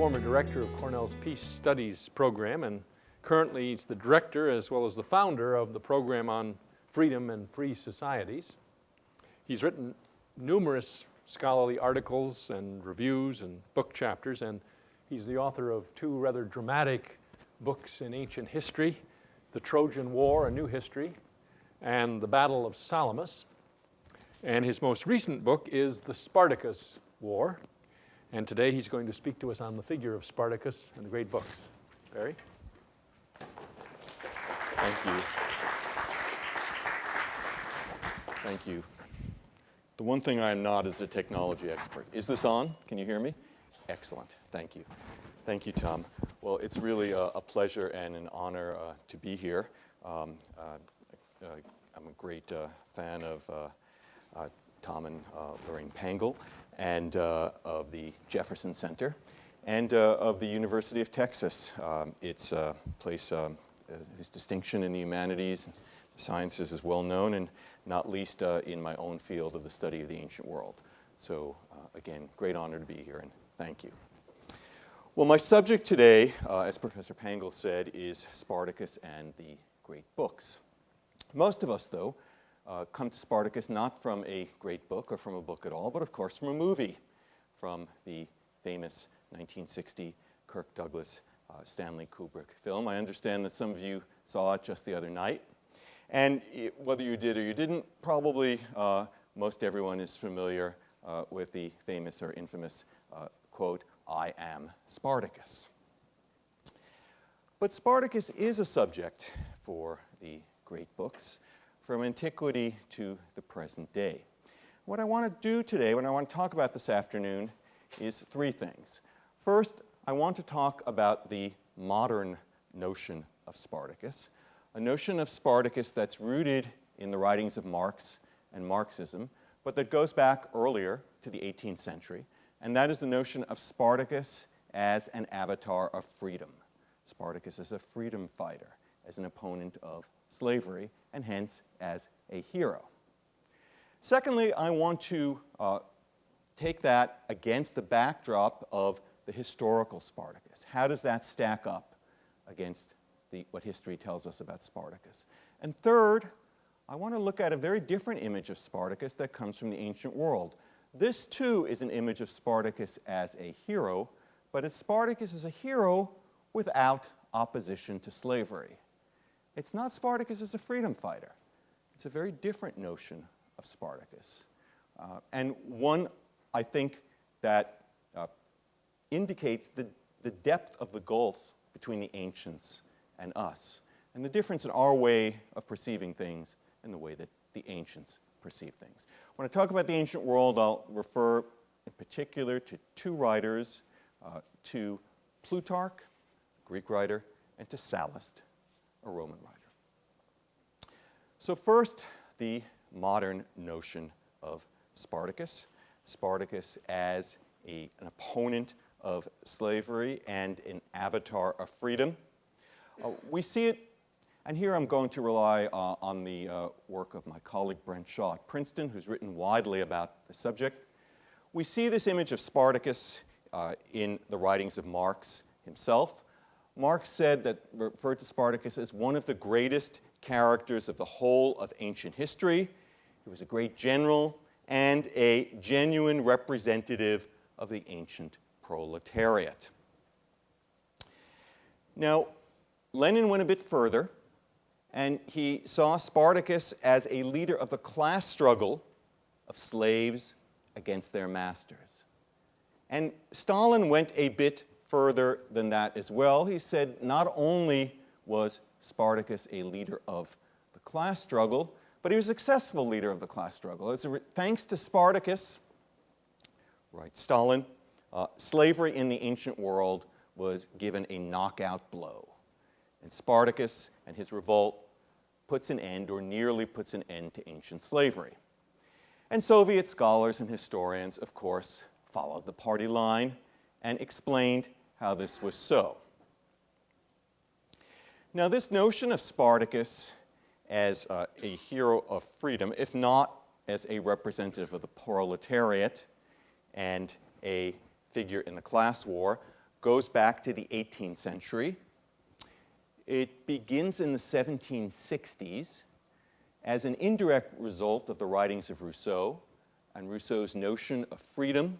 former director of Cornell's Peace Studies program, and currently he's the director as well as the founder of the program on freedom and free societies. He's written numerous scholarly articles and reviews and book chapters, and he's the author of two rather dramatic books in ancient history, The Trojan War, A New History, and The Battle of Salamis. And his most recent book is The Spartacus War. And today he's going to speak to us on the figure of Spartacus and the great books. Barry? Thank you. Thank you. The one thing I am not is a technology expert. Is this on? Can you hear me? Excellent. Thank you. Thank you, Tom. Well, it's really a pleasure and an honor to be here. I'm a great fan of Tom and Lorraine Pangle, and of the Jefferson Center, and of the University of Texas. It's a place whose distinction in the humanities and the sciences is well known, and not least in my own field of the study of the ancient world. So again, great honor to be here, and thank you. Well, my subject today, as Professor Pangle said, is Spartacus and the great books. Most of us, though, come to Spartacus not from a great book or from a book at all, but of course from a movie, from the famous 1960 Kirk Douglas Stanley Kubrick film. I understand that some of you saw it just the other night. And whether you did or you didn't, probably most everyone is familiar with the famous or infamous quote, "I am Spartacus." But Spartacus is a subject for the great books, from antiquity to the present day. What I want to do today, what I want to talk about this afternoon, is three things. First, I want to talk about the modern notion of Spartacus, a notion of Spartacus that's rooted in the writings of Marx and Marxism, but that goes back earlier to the 18th century, and that is the notion of Spartacus as an avatar of freedom. Spartacus as a freedom fighter, as an opponent of slavery, and hence as a hero. Secondly, I want to take that against the backdrop of the historical Spartacus. How does that stack up against what history tells us about Spartacus? And third, I want to look at a very different image of Spartacus that comes from the ancient world. This, too, is an image of Spartacus as a hero, but it's Spartacus as a hero without opposition to slavery. It's not Spartacus as a freedom fighter. It's a very different notion of Spartacus. And one, I think, that indicates the depth of the gulf between the ancients and us, and the difference in our way of perceiving things and the way that the ancients perceive things. When I talk about the ancient world, I'll refer in particular to two writers, to Plutarch, a Greek writer, and to Sallust, a Roman writer. So first, the modern notion of Spartacus. Spartacus as an opponent of slavery and an avatar of freedom. We see it, and here I'm going to rely on the work of my colleague Brent Shaw at Princeton, who's written widely about the subject. We see this image of Spartacus in the writings of Marx himself. Marx said that, referred to Spartacus as one of the greatest characters of the whole of ancient history. He was a great general and a genuine representative of the ancient proletariat. Now, Lenin went a bit further, and he saw Spartacus as a leader of the class struggle of slaves against their masters. And Stalin went a bit further than that as well. He said not only was Spartacus a leader of the class struggle, but he was a successful leader of the class struggle. Thanks to Spartacus, writes Stalin, slavery in the ancient world was given a knockout blow. And Spartacus and his revolt puts an end, or nearly puts an end, to ancient slavery. And Soviet scholars and historians, of course, followed the party line and explained how this was so. Now, this notion of Spartacus as a hero of freedom, if not as a representative of the proletariat and a figure in the class war, goes back to the 18th century. It begins in the 1760s as an indirect result of the writings of Rousseau and Rousseau's notion of freedom,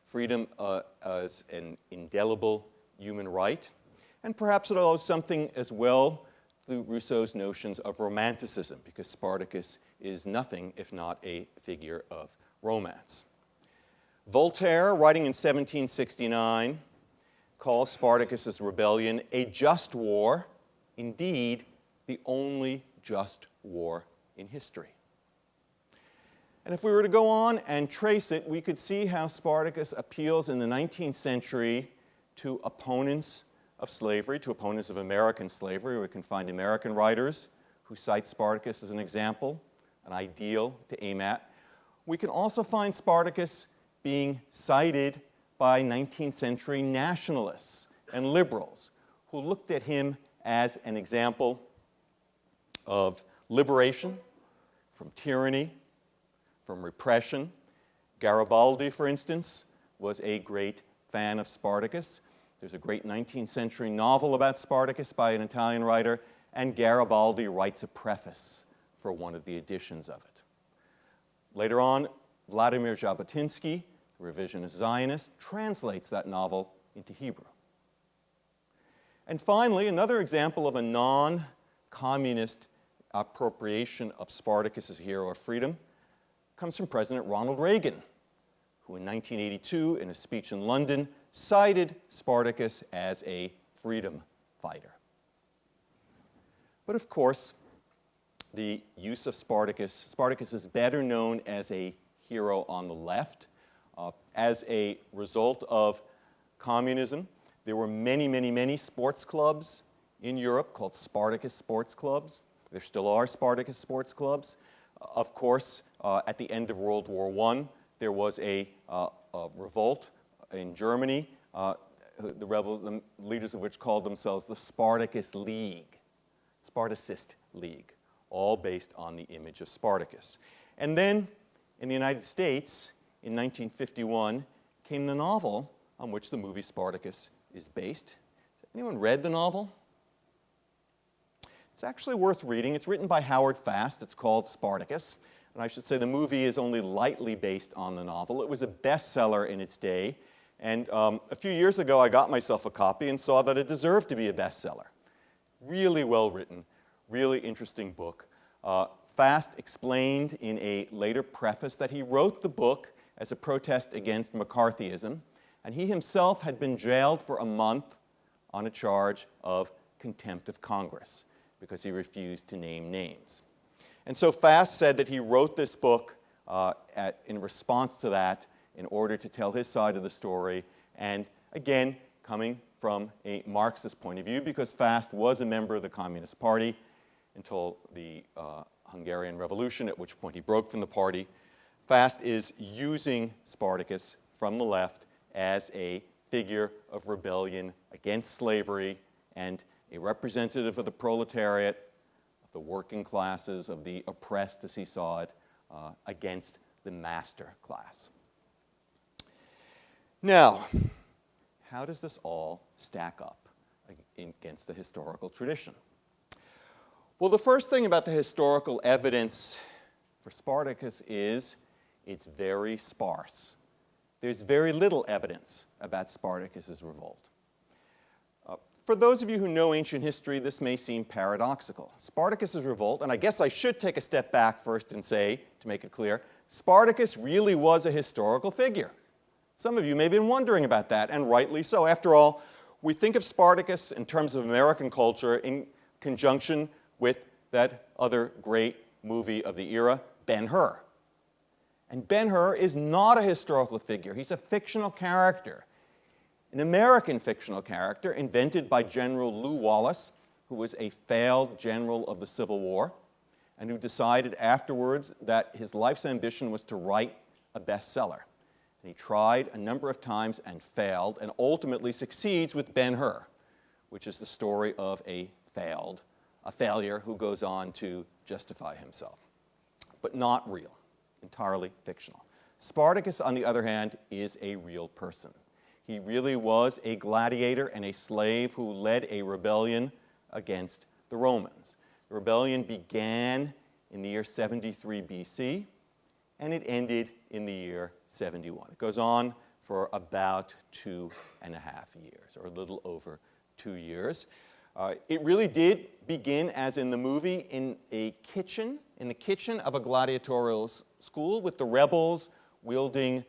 freedom as an indelible human right, and perhaps it owes something as well to Rousseau's notions of romanticism, because Spartacus is nothing if not a figure of romance. Voltaire, writing in 1769, calls Spartacus's rebellion a just war, indeed the only just war in history. And if we were to go on and trace it, we could see how Spartacus appeals in the 19th century to opponents of slavery, to opponents of American slavery. We can find American writers who cite Spartacus as an example, an ideal to aim at. We can also find Spartacus being cited by 19th century nationalists and liberals who looked at him as an example of liberation from tyranny, from repression. Garibaldi, for instance, was a great fan of Spartacus. There's a great 19th century novel about Spartacus by an Italian writer, and Garibaldi writes a preface for one of the editions of it. Later on, Vladimir Jabotinsky, a revisionist Zionist, translates that novel into Hebrew. And finally, another example of a non-communist appropriation of Spartacus as a hero of freedom comes from President Ronald Reagan, who in 1982, in a speech in London, cited Spartacus as a freedom fighter. But of course, the use of Spartacus is better known as a hero on the left. As a result of communism, there were many, many, many sports clubs in Europe called Spartacus sports clubs. There still are Spartacus sports clubs. Of course, at the end of World War I, there was a revolt in Germany, the rebels, the leaders of which called themselves the Spartacus League, Spartacist League, all based on the image of Spartacus. And then in the United States, in 1951, came the novel on which the movie Spartacus is based. Has anyone read the novel? It's actually worth reading. It's written by Howard Fast. It's called Spartacus. And I should say the movie is only lightly based on the novel. It was a bestseller in its day. And a few years ago, I got myself a copy and saw that it deserved to be a bestseller. Really well written, really interesting book. Fast explained in a later preface that he wrote the book as a protest against McCarthyism, and he himself had been jailed for a month on a charge of contempt of Congress because he refused to name names. And so Fast said that he wrote this book in response to that in order to tell his side of the story, and again, coming from a Marxist point of view, because Fast was a member of the Communist Party until the Hungarian Revolution, at which point he broke from the party. Fast is using Spartacus from the left as a figure of rebellion against slavery and a representative of the proletariat, of the working classes, of the oppressed, as he saw it, against the master class. Now, how does this all stack up against the historical tradition? Well, the first thing about the historical evidence for Spartacus is it's very sparse. There's very little evidence about Spartacus's revolt. For those of you who know ancient history, this may seem paradoxical. Spartacus's revolt, and I guess I should take a step back first and say, to make it clear, Spartacus really was a historical figure. Some of you may have been wondering about that, and rightly so. After all, we think of Spartacus in terms of American culture in conjunction with that other great movie of the era, Ben-Hur. And Ben-Hur is not a historical figure. He's a fictional character, an American fictional character invented by General Lew Wallace, who was a failed general of the Civil War, and who decided afterwards that his life's ambition was to write a bestseller. And he tried a number of times and failed, and ultimately succeeds with Ben-Hur, which is the story of a failure who goes on to justify himself. But not real, entirely fictional. Spartacus, on the other hand, is a real person. He really was a gladiator and a slave who led a rebellion against the Romans. The rebellion began in the year 73 BC, and it ended in the year 71. It goes on for about 2.5 years, or a little over 2 years. It really did begin, as in the movie, in the kitchen of a gladiatorial school, with the rebels wielding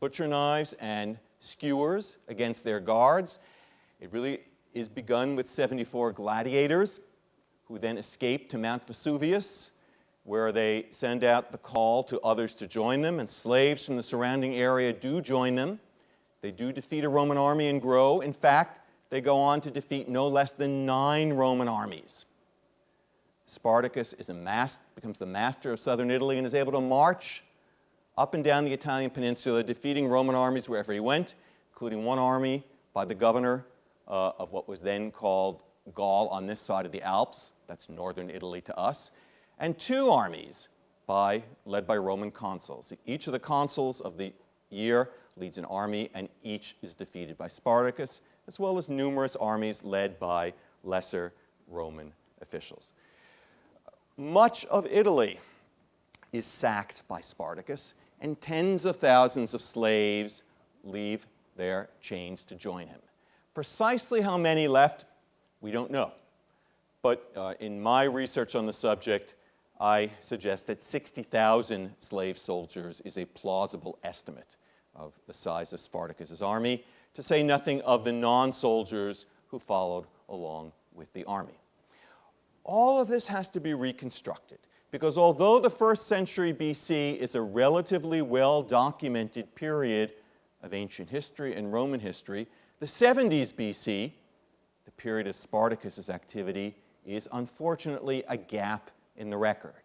butcher knives and skewers against their guards. It really is begun with 74 gladiators who then escape to Mount Vesuvius, where they send out the call to others to join them, and slaves from the surrounding area do join them. They do defeat a Roman army and grow. In fact, they go on to defeat no less than 9 Roman armies. Spartacus becomes the master of southern Italy and is able to march up and down the Italian peninsula, defeating Roman armies wherever he went, including one army by the governor of what was then called Gaul on this side of the Alps, that's northern Italy to us, and 2 armies led by Roman consuls. Each of the consuls of the year leads an army, and each is defeated by Spartacus, as well as numerous armies led by lesser Roman officials. Much of Italy is sacked by Spartacus, and tens of thousands of slaves leave their chains to join him. Precisely how many left, we don't know. But in my research on the subject, I suggest that 60,000 slave soldiers is a plausible estimate of the size of Spartacus's army, to say nothing of the non-soldiers who followed along with the army. All of this has to be reconstructed, because although the 1st century BC is a relatively well-documented period of ancient history and Roman history, the 70s BC, the period of Spartacus's activity, is unfortunately a gap in the record.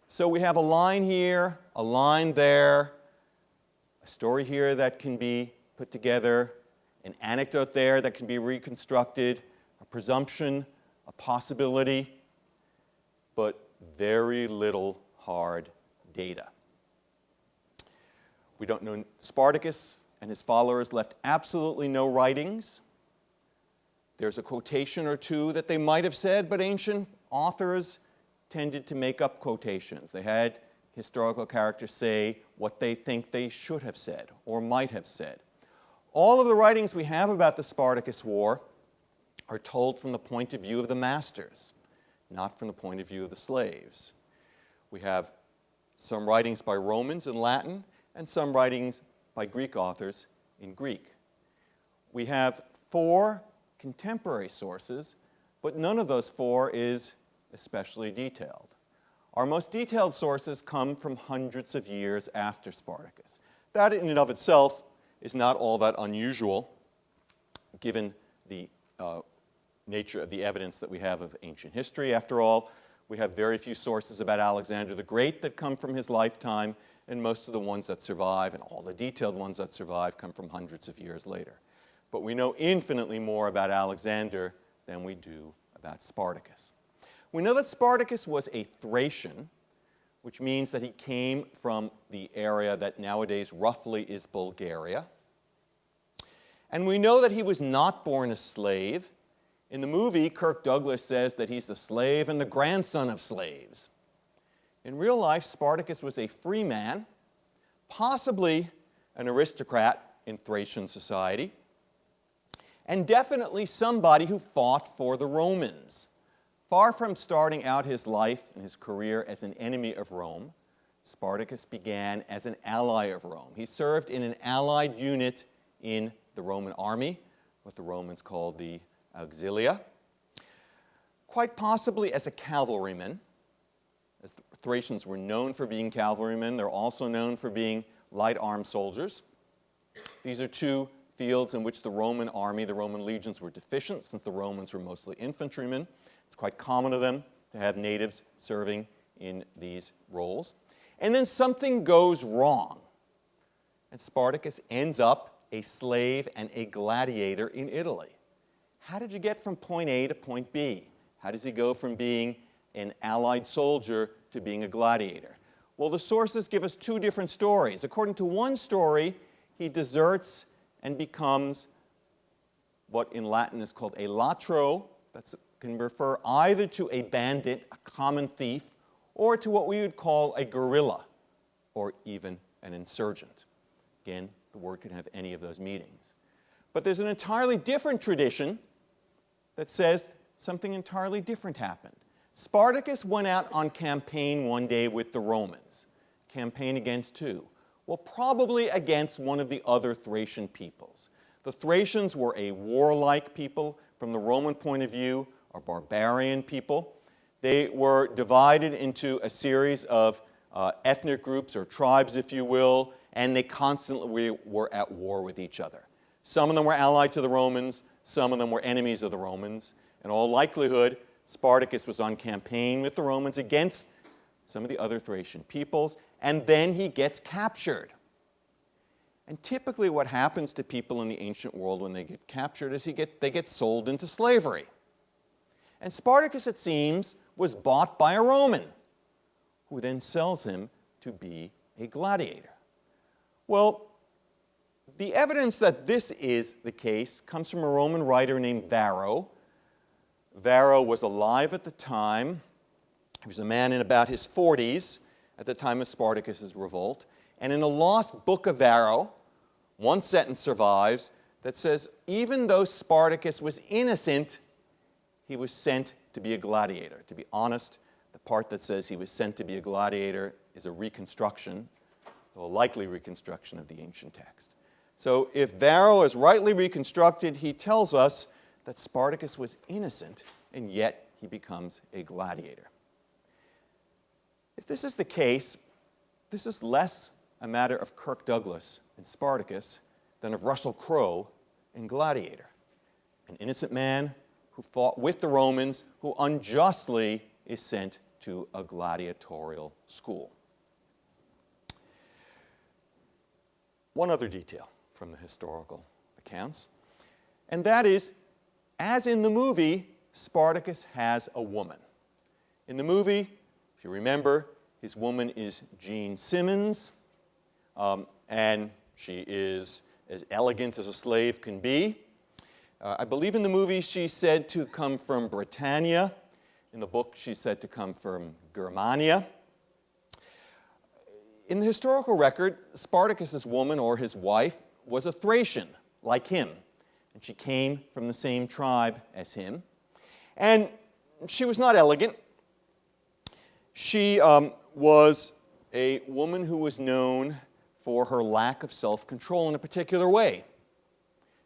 So we have a line here, a line there, a story here that can be put together, an anecdote there that can be reconstructed, a presumption, a possibility, but very little hard data. We don't know. Spartacus and his followers left absolutely no writings. There's a quotation or two that they might have said, but ancient authors tended to make up quotations. They had historical characters say what they think they should have said or might have said. All of the writings we have about the Spartacus War are told from the point of view of the masters, not from the point of view of the slaves. We have some writings by Romans in Latin and some writings by Greek authors in Greek. We have 4 contemporary sources, but none of those 4 is especially detailed. Our most detailed sources come from hundreds of years after Spartacus. That in and of itself is not all that unusual, given the nature of the evidence that we have of ancient history. After all, we have very few sources about Alexander the Great that come from his lifetime, and most of the ones that survive, and all the detailed ones that survive, come from hundreds of years later. But we know infinitely more about Alexander than we do about Spartacus. We know that Spartacus was a Thracian, which means that he came from the area that nowadays roughly is Bulgaria. And we know that he was not born a slave. In the movie, Kirk Douglas says that he's the slave and the grandson of slaves. In real life, Spartacus was a free man, possibly an aristocrat in Thracian society, and definitely somebody who fought for the Romans. Far from starting out his life and his career as an enemy of Rome, Spartacus began as an ally of Rome. He served in an allied unit in the Roman army, what the Romans called the auxilia, quite possibly as a cavalryman. As the Thracians were known for being cavalrymen, they're also known for being light armed soldiers. These are 2 fields in which the Roman army, the Roman legions, were deficient, since the Romans were mostly infantrymen. It's quite common of them to have natives serving in these roles. And then something goes wrong, and Spartacus ends up a slave and a gladiator in Italy. How did you get from point A to point B? How does he go from being an allied soldier to being a gladiator? Well, the sources give us 2 different stories. According to one story, he deserts and becomes what in Latin is called a latro. That can refer either to a bandit, a common thief, or to what we would call a guerrilla, or even an insurgent. Again, the word can have any of those meanings. But there's an entirely different tradition that says something entirely different happened. Spartacus went out on campaign one day with the Romans. Campaign against who? Well, probably against one of the other Thracian peoples. The Thracians were a warlike people. From the Roman point of view, a barbarian people. They were divided into a series of ethnic groups or tribes, if you will, and they constantly were at war with each other. Some of them were allied to the Romans, some of them were enemies of the Romans. In all likelihood, Spartacus was on campaign with the Romans against some of the other Thracian peoples, and then he gets captured. And typically what happens to people in the ancient world when they get captured is they get sold into slavery. And Spartacus, it seems, was bought by a Roman, who then sells him to be a gladiator. Well, the evidence that this is the case comes from a Roman writer named Varro. Varro was alive at the time. He was a man in about his 40s at the time of Spartacus's revolt. And in a lost book of Varro, one sentence survives that says, even though Spartacus was innocent, he was sent to be a gladiator. To be honest, the part that says he was sent to be a gladiator is a reconstruction, a likely reconstruction of the ancient text. So if Varro is rightly reconstructed, he tells us that Spartacus was innocent, and yet he becomes a gladiator. If this is the case, this is less a matter of Kirk Douglas and Spartacus than of Russell Crowe in Gladiator, an innocent man who fought with the Romans, who unjustly is sent to a gladiatorial school. One other detail from the historical accounts, and that is, as in the movie, Spartacus has a woman. In the movie, if you remember, his woman is Jean Simmons, and she is as elegant as a slave can be. I believe in the movie she's said to come from Britannia. In the book, she's said to come from Germania. In the historical record, Spartacus's woman, or his wife, was a Thracian, like him. And she came from the same tribe as him. And she was not elegant. She was a woman who was known for her lack of self-control in a particular way.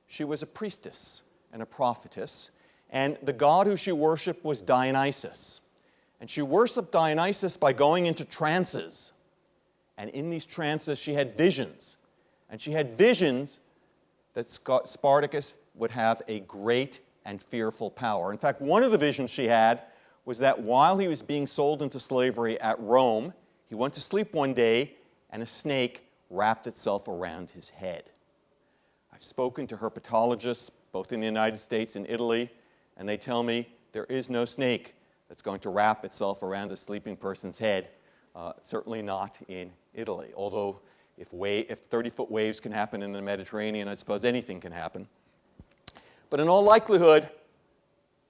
She was a priestess and a prophetess, and the god who she worshipped was Dionysus. And she worshipped Dionysus by going into trances. And in these trances, she had visions. And she had visions that Spartacus would have a great and fearful power. In fact, one of the visions she had was that while he was being sold into slavery at Rome, he went to sleep one day, and a snake wrapped itself around his head. I've spoken to herpetologists, both in the United States and Italy, and they tell me there is no snake that's going to wrap itself around a sleeping person's head, certainly not in Italy. Although if 30-foot waves can happen in the Mediterranean, I suppose anything can happen. But in all likelihood,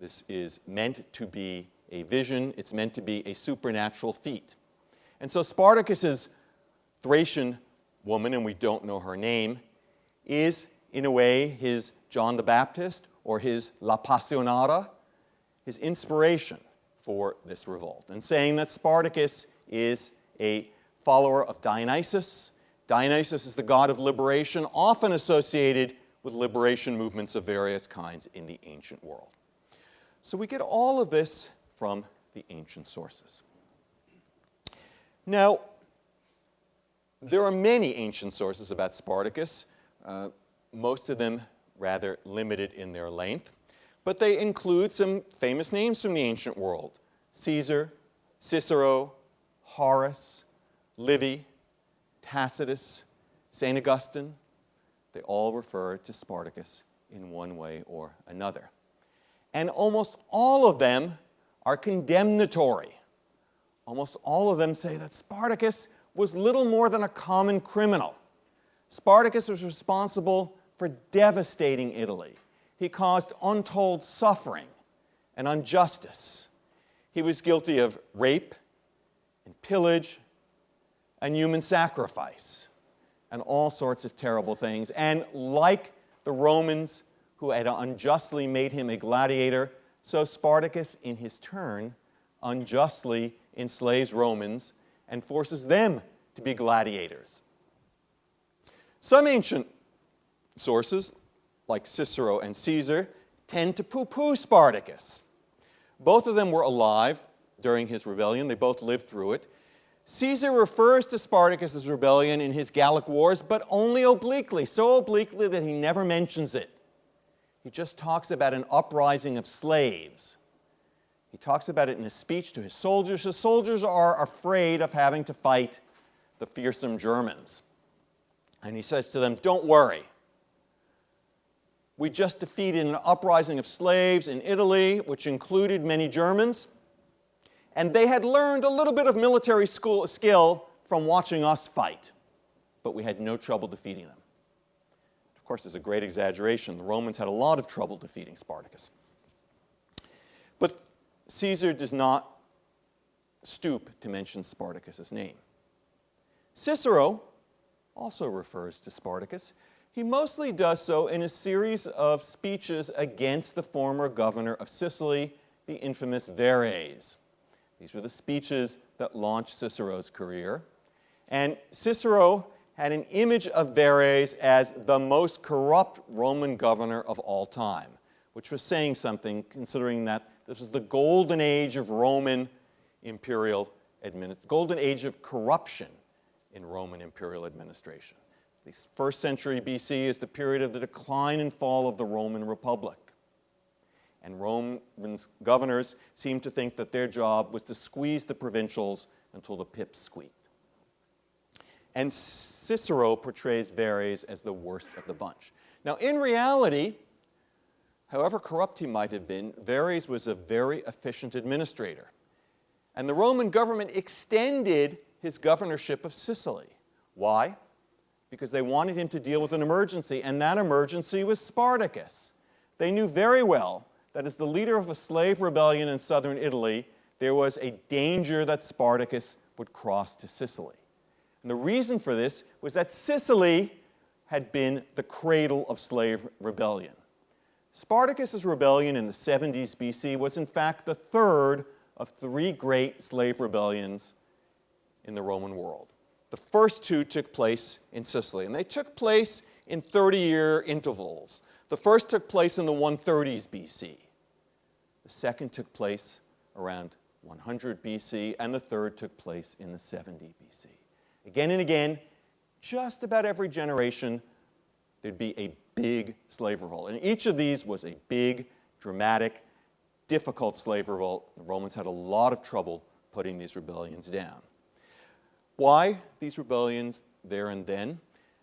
this is meant to be a vision. It's meant to be a supernatural feat. And so Spartacus's Thracian woman, and we don't know her name, is, in a way, his John the Baptist or his La Passionata, his inspiration for this revolt, and saying that Spartacus is a follower of Dionysus. Dionysus is the god of liberation, often associated with liberation movements of various kinds in the ancient world. So we get all of this from the ancient sources. Now, there are many ancient sources about Spartacus, most of them rather limited in their length, but they include some famous names from the ancient world: Caesar, Cicero, Horace, Livy, Tacitus, St. Augustine. They all refer to Spartacus in one way or another. And almost all of them are condemnatory. Almost all of them say that Spartacus was little more than a common criminal, Spartacus was responsible for devastating Italy. He caused untold suffering and injustice. He was guilty of rape and pillage and human sacrifice and all sorts of terrible things. And like the Romans who had unjustly made him a gladiator, so Spartacus, in his turn, unjustly enslaves Romans and forces them to be gladiators. Some ancient sources, like Cicero and Caesar, tend to poo-poo Spartacus. Both of them were alive during his rebellion. They both lived through it. Caesar refers to Spartacus' rebellion in his Gallic Wars, but only obliquely, so obliquely that he never mentions it. He just talks about an uprising of slaves. He talks about it in a speech to his soldiers. His soldiers are afraid of having to fight the fearsome Germans. And he says to them, "Don't worry. We just defeated an uprising of slaves in Italy, which included many Germans, and they had learned a little bit of military skill from watching us fight, but we had no trouble defeating them." Of course, it's a great exaggeration. The Romans had a lot of trouble defeating Spartacus. But Caesar does not stoop to mention Spartacus' name. Cicero also refers to Spartacus. He mostly does so in a series of speeches against the former governor of Sicily, the infamous Verres. These were the speeches that launched Cicero's career. And Cicero had an image of Verres as the most corrupt Roman governor of all time, which was saying something considering that this was the golden age of Roman imperial administration, golden age of corruption in Roman imperial administration. The 1st century BC is the period of the decline and fall of the Roman Republic. And Roman governors seemed to think that their job was to squeeze the provincials until the pips squeaked. And Cicero portrays Verres as the worst of the bunch. Now, in reality, however corrupt he might have been, Verres was a very efficient administrator. And the Roman government extended his governorship of Sicily. Why? Because they wanted him to deal with an emergency, and that emergency was Spartacus. They knew very well that as the leader of a slave rebellion in southern Italy, there was a danger that Spartacus would cross to Sicily. And the reason for this was that Sicily had been the cradle of slave rebellion. Spartacus' rebellion in the 70s BC was in fact the third of 3 great slave rebellions in the Roman world. The first 2 took place in Sicily, and they took place in 30-year intervals. The first took place in the 130s BC. The second took place around 100 BC, and the third took place in the 70 BC. Again and again, just about every generation, there'd be a big slave revolt. And each of these was a big, dramatic, difficult slave revolt. The Romans had a lot of trouble putting these rebellions down. Why these rebellions there and then?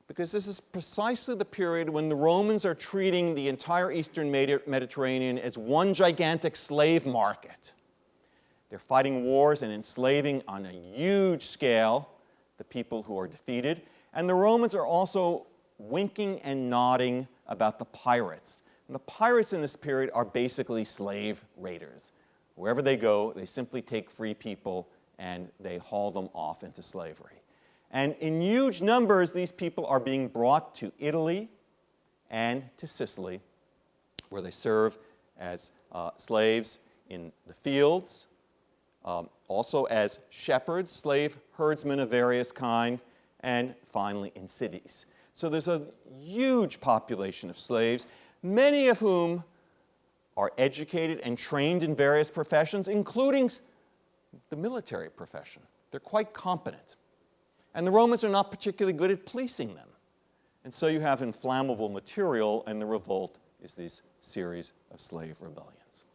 Because this is precisely the period when the Romans are treating the entire eastern Mediterranean as one gigantic slave market. They're fighting wars and enslaving on a huge scale the people who are defeated. And the Romans are also winking and nodding about the pirates. And the pirates in this period are basically slave raiders. Wherever they go, they simply take free people and they haul them off into slavery. And in huge numbers, these people are being brought to Italy and to Sicily, where they serve as slaves in the fields, also as shepherds, slave herdsmen of various kind, and finally in cities. So there's a huge population of slaves, many of whom are educated and trained in various professions, including the military profession. They're quite competent. And the Romans are not particularly good at policing them. And so you have inflammable material, and the revolt is this series of slave rebellions.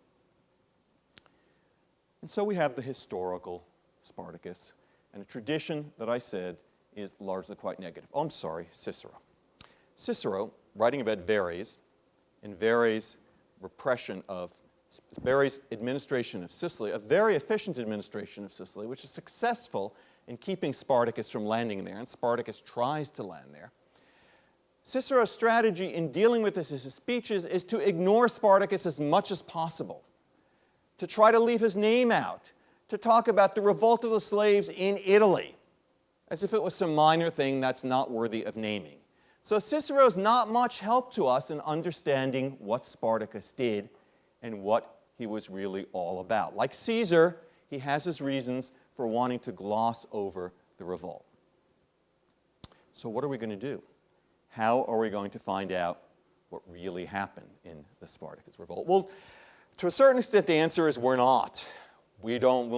And so we have the historical Spartacus, and a tradition that I said is largely quite negative. Oh, I'm sorry, Cicero. Cicero, writing about Verres, and Verres' repression of Verres' administration of Sicily, a very efficient administration of Sicily, which is successful in keeping Spartacus from landing there, and Spartacus tries to land there. Cicero's strategy in dealing with this in his speeches is to ignore Spartacus as much as possible, to try to leave his name out, to talk about the revolt of the slaves in Italy, as if it was some minor thing that's not worthy of naming. So Cicero's not much help to us in understanding what Spartacus did and what he was really all about. Like Caesar, he has his reasons for wanting to gloss over the revolt. So what are we going to do? How are we going to find out what really happened in the Spartacus revolt? Well, to a certain extent, the answer is we're not. We don't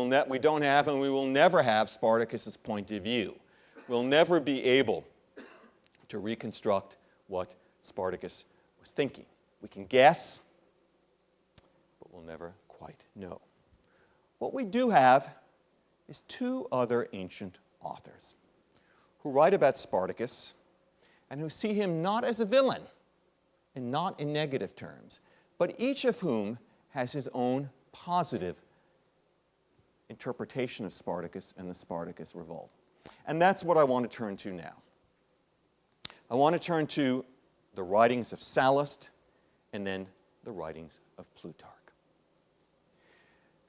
have and we will never have Spartacus's point of view. We'll never be able to reconstruct what Spartacus was thinking. We can guess, but we'll never quite know. What we do have is two other ancient authors who write about Spartacus and who see him not as a villain and not in negative terms, but each of whom has his own positive interpretation of Spartacus and the Spartacus revolt. And that's what I want to turn to now. I want to turn to the writings of Sallust and then the writings of Plutarch.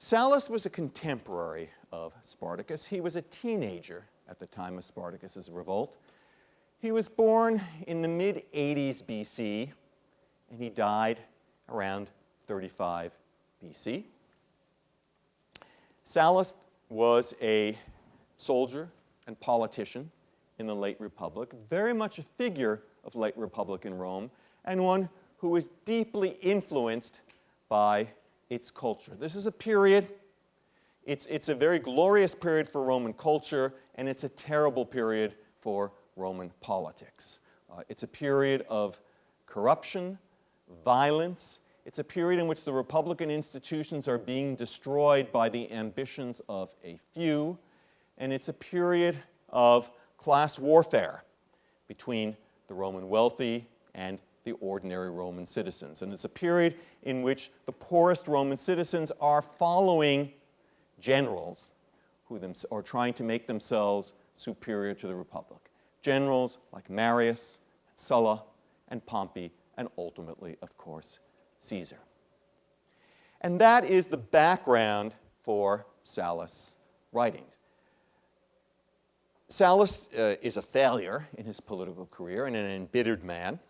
Salus was a contemporary of Spartacus. He was a teenager at the time of Spartacus's revolt. He was born in the mid-80s BC, and he died around 35 BC. Sallust was a soldier and politician in the late Republic, very much a figure of late Republican Rome, and one who was deeply influenced by its culture. This is a period, it's a very glorious period for Roman culture, and it's a terrible period for Roman politics. It's a period of corruption, violence. It's a period in which the Republican institutions are being destroyed by the ambitions of a few, and it's a period of class warfare between the Roman wealthy and the ordinary Roman citizens. And it's a period in which the poorest Roman citizens are following generals who are trying to make themselves superior to the Republic. Generals like Marius, Sulla, and Pompey, and ultimately, of course, Caesar. And that is the background for Sallust's writings. Sallust is a failure in his political career and an embittered man.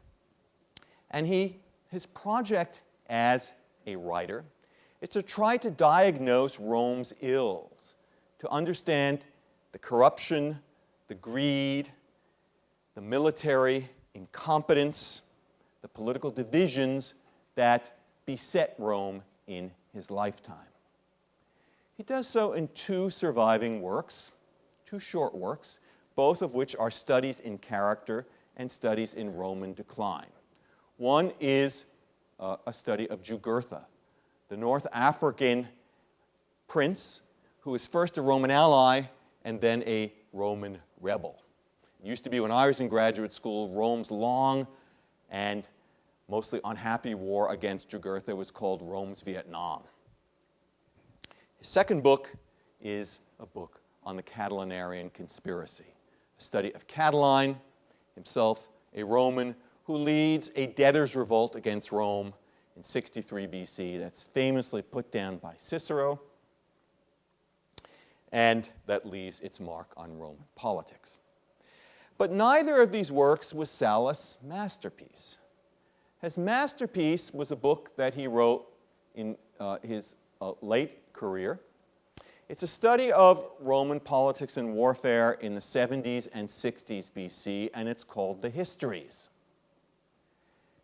And his project as a writer is to try to diagnose Rome's ills, to understand the corruption, the greed, the military incompetence, the political divisions that beset Rome in his lifetime. He does so in two surviving works, two short works, both of which are studies in character and studies in Roman decline. One is a study of Jugurtha, the North African prince who was first a Roman ally and then a Roman rebel. It used to be, when I was in graduate school, Rome's long and mostly unhappy war against Jugurtha was called Rome's Vietnam. His second book is a book on the Catalan Aryan conspiracy, a study of Catalan, himself a Roman, who leads a debtors' revolt against Rome in 63 BC that's famously put down by Cicero, and that leaves its mark on Roman politics. But neither of these works was Sallust's masterpiece. His masterpiece was a book that he wrote in his late career. It's a study of Roman politics and warfare in the 70s and 60s BC, and it's called the Histories.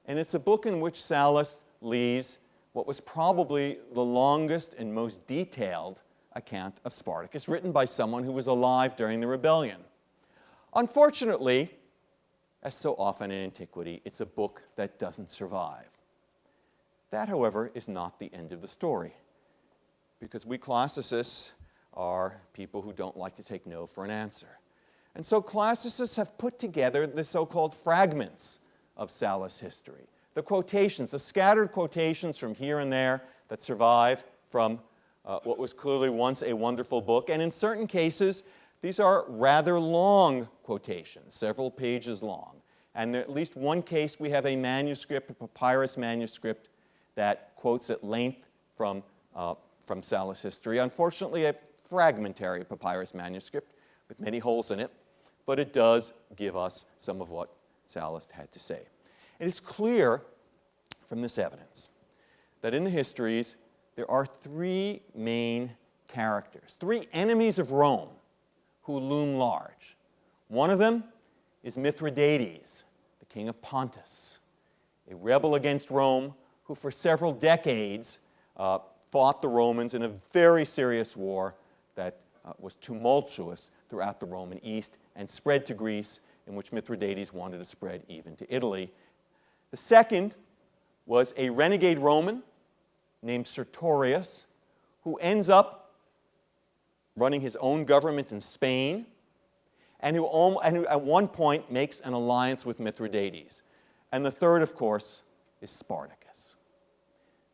And it's a book in which Sallust leaves what was probably the longest and most detailed account of Spartacus, written by someone who was alive during the rebellion. Unfortunately, as so often in antiquity, it's a book that doesn't survive. That, however, is not the end of the story, because we classicists are people who don't like to take no for an answer. And so classicists have put together the so-called fragments of Sallust's history, the quotations, the scattered quotations from here and there that survive from what was clearly once a wonderful book. And in certain cases, these are rather long quotations, several pages long. And in at least one case, we have a manuscript, a papyrus manuscript, that quotes at length from Sallust history. Unfortunately, a fragmentary papyrus manuscript with many holes in it, but it does give us some of what Sallust had to say. It is clear from this evidence that in the histories there are three main characters, three enemies of Rome who loom large. One of them is Mithridates, the king of Pontus, a rebel against Rome who for several decades fought the Romans in a very serious war that was tumultuous throughout the Roman East and spread to Greece, in which Mithridates wanted to spread even to Italy. The second was a renegade Roman named Sertorius, who ends up running his own government in Spain, and who at one point makes an alliance with Mithridates. And the third, of course, is Spartacus.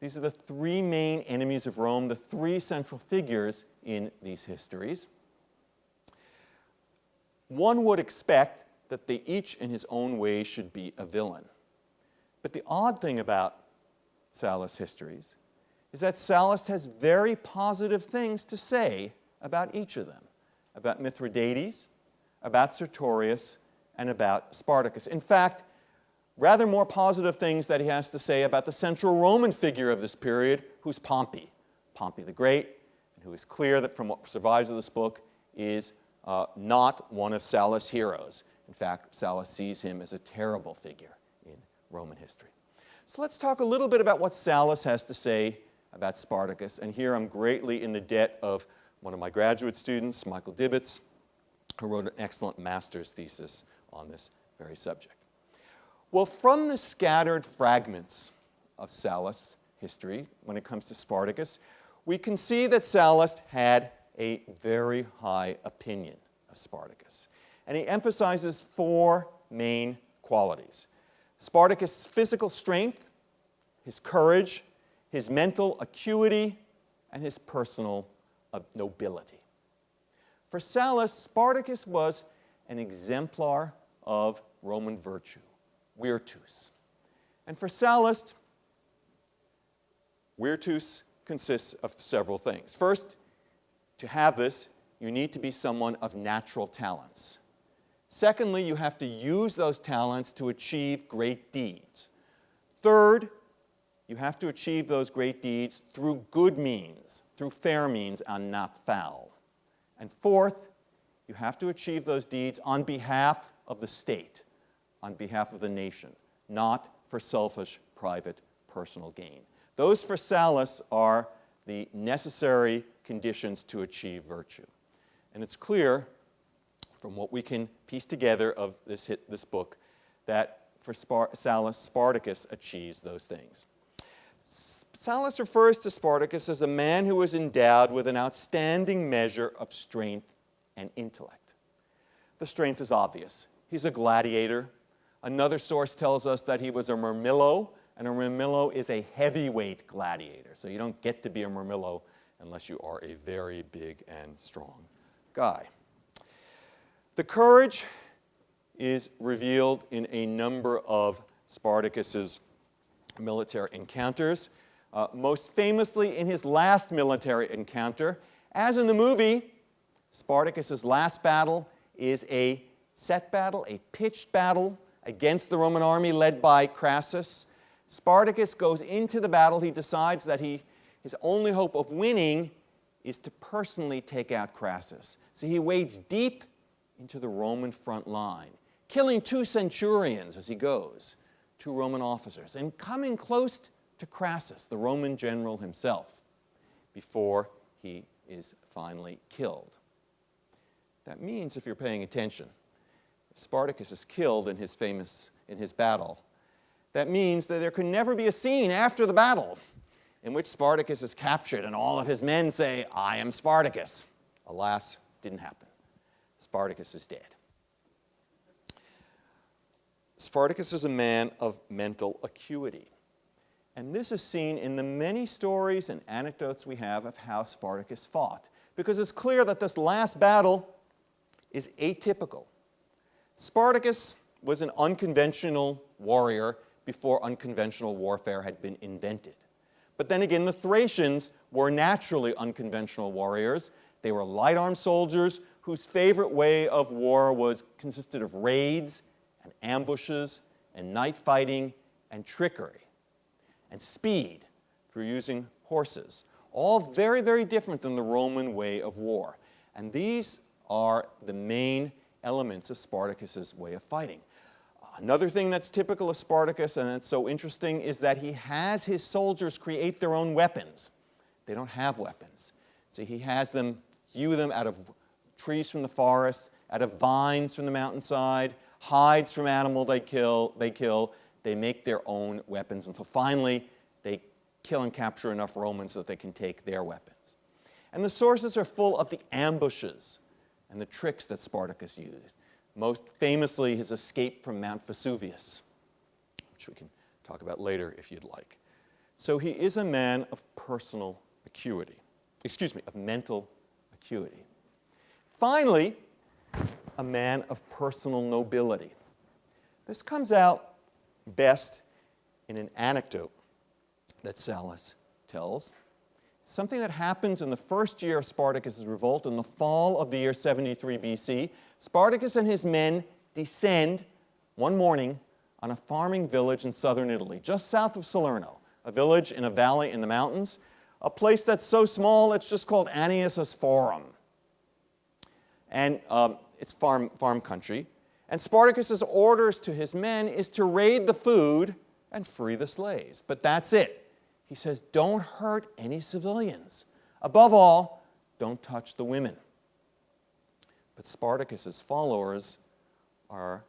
These are the three main enemies of Rome, the three central figures in these histories. One would expect that they each in his own way should be a villain. But the odd thing about Sallust's histories is that Sallust has very positive things to say about each of them, about Mithridates, about Sertorius, and about Spartacus. In fact, rather more positive things that he has to say about the central Roman figure of this period, who's Pompey the Great, and who is clear that from what survives of this book is not one of Sallust's heroes. In fact, Sallust sees him as a terrible figure in Roman history. So let's talk a little bit about what Sallust has to say about Spartacus. And here I'm greatly in the debt of one of my graduate students, Michael Dibbitz, who wrote an excellent master's thesis on this very subject. Well, from the scattered fragments of Sallust's history when it comes to Spartacus, we can see that Sallust had a very high opinion of Spartacus. And he emphasizes four main qualities: Spartacus' physical strength, his courage, his mental acuity, and his personal nobility. For Sallust, Spartacus was an exemplar of Roman virtue, virtus. And for Sallust, virtus consists of several things. First, to have this, you need to be someone of natural talents. Secondly, you have to use those talents to achieve great deeds. Third, you have to achieve those great deeds through good means, through fair means, and not foul. And fourth, you have to achieve those deeds on behalf of the state, on behalf of the nation, not for selfish, private, personal gain. Those, for Sallust, are the necessary conditions to achieve virtue. And it's clear from what we can piece together of this book that for Sallust, Spartacus achieves those things. Sallust refers to Spartacus as a man who was endowed with an outstanding measure of strength and intellect. The strength is obvious. He's a gladiator. Another source tells us that he was a murmillo, and a murmillo is a heavyweight gladiator. So you don't get to be a murmillo unless you are a very big and strong guy. The courage is revealed in a number of Spartacus's military encounters, most famously in his last military encounter. As in the movie, Spartacus's last battle is a set battle, a pitched battle against the Roman army led by Crassus. Spartacus goes into the battle. He decides that his only hope of winning is to personally take out Crassus. So he wades deep into the Roman front line, killing 2 centurions as he goes, 2 Roman officers, and coming close to Crassus, the Roman general himself, before he is finally killed. That means, if you're paying attention, Spartacus is killed in his battle. That means that there can never be a scene after the battle in which Spartacus is captured and all of his men say, "I am Spartacus." Alas, didn't happen. Spartacus is dead. Spartacus is a man of mental acuity. And this is seen in the many stories and anecdotes we have of how Spartacus fought. Because it's clear that this last battle is atypical. Spartacus was an unconventional warrior before unconventional warfare had been invented. But then again, the Thracians were naturally unconventional warriors. They were light-armed soldiers whose favorite way of war consisted of raids and ambushes and night fighting and trickery and speed through using horses. All very, very different than the Roman way of war. And these are the main elements of Spartacus's way of fighting. Another thing that's typical of Spartacus, and it's so interesting, is that he has his soldiers create their own weapons. They don't have weapons. So he has them hew them out of trees from the forest, out of vines from the mountainside, hides from animal they kill. They make their own weapons until finally they kill and capture enough Romans so that they can take their weapons. And the sources are full of the ambushes and the tricks that Spartacus used. Most famously, his escape from Mount Vesuvius, which we can talk about later if you'd like. So he is a man of personal acuity. Of mental acuity. Finally, a man of personal nobility. This comes out best in an anecdote that Salus tells. Something that happens in the first year of Spartacus' revolt, in the fall of the year 73 BC. Spartacus and his men descend one morning on a farming village in southern Italy, just south of Salerno, a village in a valley in the mountains, a place that's so small it's just called Annius's Forum. And it's farm country. And Spartacus's orders to his men is to raid the food and free the slaves. But that's it. He says, don't hurt any civilians. Above all, don't touch the women. But Spartacus's followers are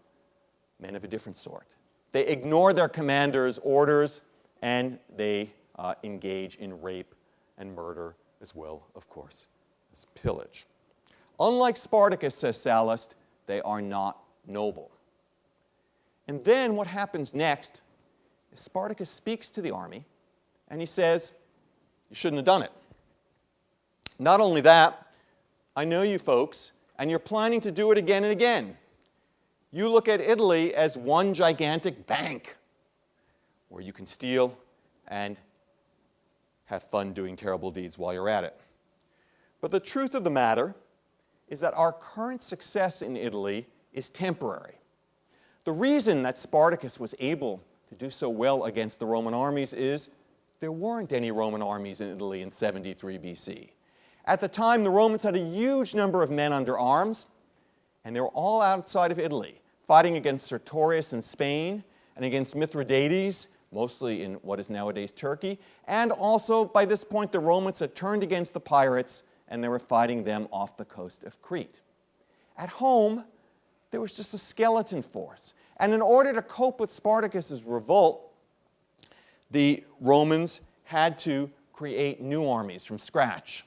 men of a different sort. They ignore their commander's orders, and they engage in rape and murder as well, of course, as pillage. Unlike Spartacus, says Sallust, they are not noble. And then what happens next is Spartacus speaks to the army, and he says, you shouldn't have done it. Not only that, I know you folks, and you're planning to do it again and again. You look at Italy as one gigantic bank where you can steal and have fun doing terrible deeds while you're at it. But the truth of the matter is that our current success in Italy is temporary. The reason that Spartacus was able to do so well against the Roman armies is there weren't any Roman armies in Italy in 73 BC. At the time, the Romans had a huge number of men under arms, and they were all outside of Italy, fighting against Sertorius in Spain and against Mithridates, mostly in what is nowadays Turkey. And also, by this point, the Romans had turned against the pirates, and they were fighting them off the coast of Crete. At home, there was just a skeleton force. And in order to cope with Spartacus's revolt, the Romans had to create new armies from scratch.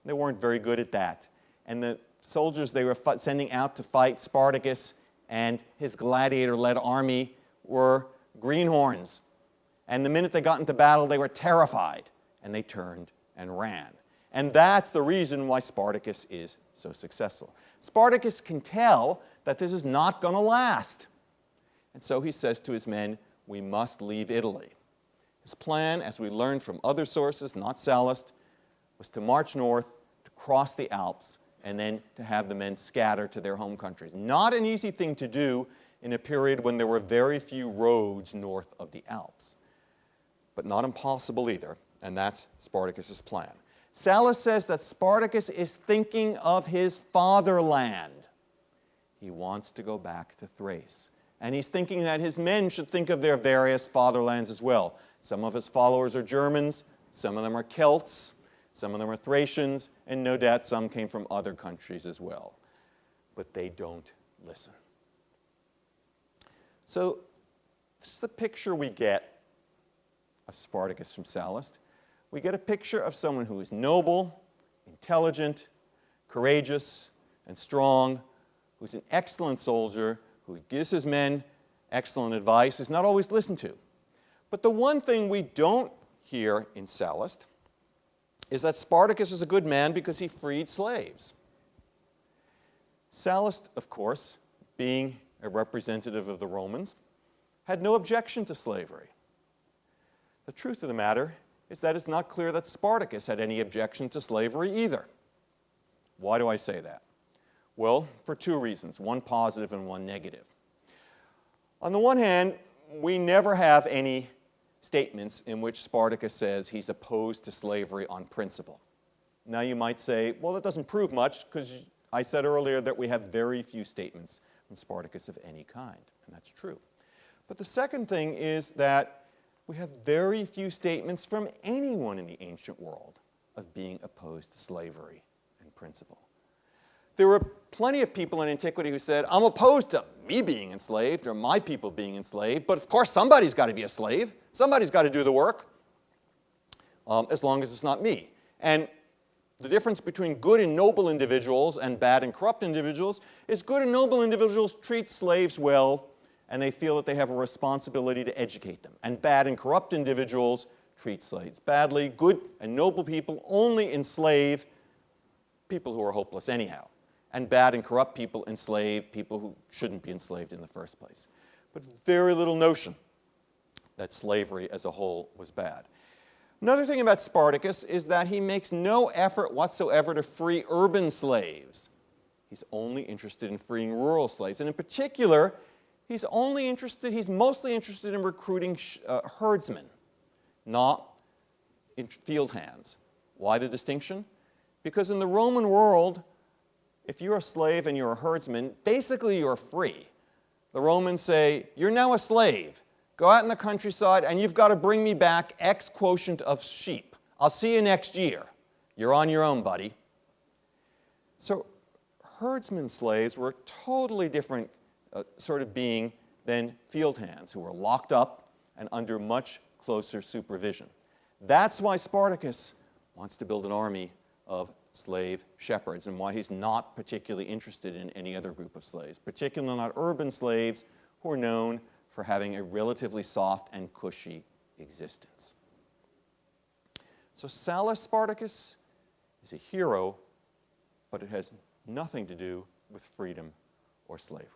They weren't very good at that. And the soldiers they were sending out to fight Spartacus and his gladiator-led army were greenhorns. And the minute they got into battle, they were terrified, and they turned and ran. And that's the reason why Spartacus is so successful. Spartacus can tell that this is not going to last. And so he says to his men, we must leave Italy. His plan, as we learned from other sources, not Sallust, was to march north, to cross the Alps, and then to have the men scatter to their home countries. Not an easy thing to do in a period when there were very few roads north of the Alps. But not impossible either, and that's Spartacus's plan. Salus says that Spartacus is thinking of his fatherland. He wants to go back to Thrace. And he's thinking that his men should think of their various fatherlands as well. Some of his followers are Germans, some of them are Celts, some of them are Thracians, and no doubt some came from other countries as well. But they don't listen. So this is the picture we get of Spartacus from Sallust. We get a picture of someone who is noble, intelligent, courageous, and strong, who's an excellent soldier, who gives his men excellent advice, who's not always listened to. But the one thing we don't hear in Sallust is that Spartacus was a good man because he freed slaves. Sallust, of course, being a representative of the Romans, had no objection to slavery. The truth of the matter is that it's not clear that Spartacus had any objection to slavery either. Why do I say that? Well, for two reasons, one positive and one negative. On the one hand, we never have any statements in which Spartacus says he's opposed to slavery on principle. Now you might say, well, that doesn't prove much because I said earlier that we have very few statements from Spartacus of any kind, and that's true. But the second thing is that we have very few statements from anyone in the ancient world of being opposed to slavery in principle. There were plenty of people in antiquity who said, I'm opposed to me being enslaved or my people being enslaved, but of course somebody's got to be a slave. Somebody's got to do the work, as long as it's not me. And the difference between good and noble individuals and bad and corrupt individuals is good and noble individuals treat slaves well, and they feel that they have a responsibility to educate them. And bad and corrupt individuals treat slaves badly. Good and noble people only enslave people who are hopeless anyhow. And bad and corrupt people enslave people who shouldn't be enslaved in the first place. But very little notion that slavery as a whole was bad. Another thing about Spartacus is that he makes no effort whatsoever to free urban slaves. He's only interested in freeing rural slaves. And in particular, he's mostly interested in recruiting herdsmen, not in field hands. Why the distinction? Because in the Roman world, if you're a slave and you're a herdsman, basically you're free. The Romans say, you're now a slave. Go out in the countryside and you've got to bring me back X quotient of sheep. I'll see you next year. You're on your own, buddy. So herdsman slaves were a totally different sort of being than field hands, who were locked up and under much closer supervision. That's why Spartacus wants to build an army of slave shepherds, and why he's not particularly interested in any other group of slaves, particularly not urban slaves who are known for having a relatively soft and cushy existence. So Salus Spartacus is a hero, but it has nothing to do with freedom or slavery.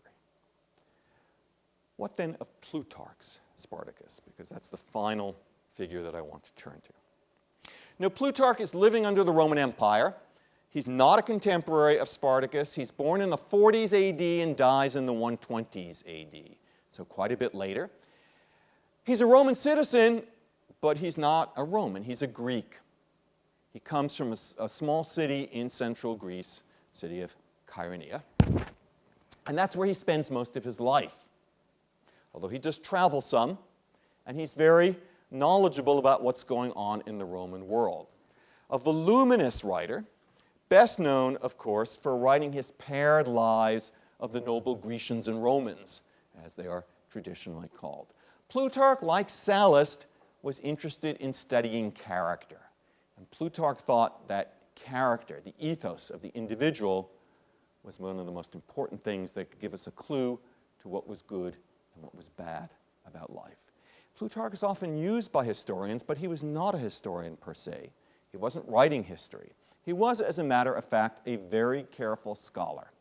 What then of Plutarch's Spartacus? Because that's the final figure that I want to turn to. Now, Plutarch is living under the Roman Empire. He's not a contemporary of Spartacus. He's born in the 40s AD and dies in the 120s AD, so quite a bit later. He's a Roman citizen, but he's not a Roman. He's a Greek. He comes from a small city in central Greece, city of Kyrenia, and that's where he spends most of his life. Although he does travel some, and he's very knowledgeable about what's going on in the Roman world. A voluminous writer, best known, of course, for writing his paired lives of the noble Grecians and Romans, as they are traditionally called. Plutarch, like Sallust, was interested in studying character. And Plutarch thought that character, the ethos of the individual, was one of the most important things that could give us a clue to what was good and what was bad about life. Plutarch is often used by historians, but he was not a historian per se. He wasn't writing history. He was, as a matter of fact, a very careful scholar.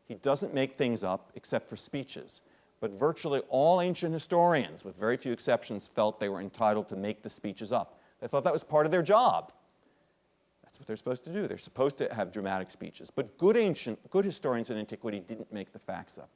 He doesn't make things up except for speeches. But virtually all ancient historians, with very few exceptions, felt they were entitled to make the speeches up. They thought that was part of their job. That's what they're supposed to do. They're supposed to have dramatic speeches. But good historians in antiquity didn't make the facts up.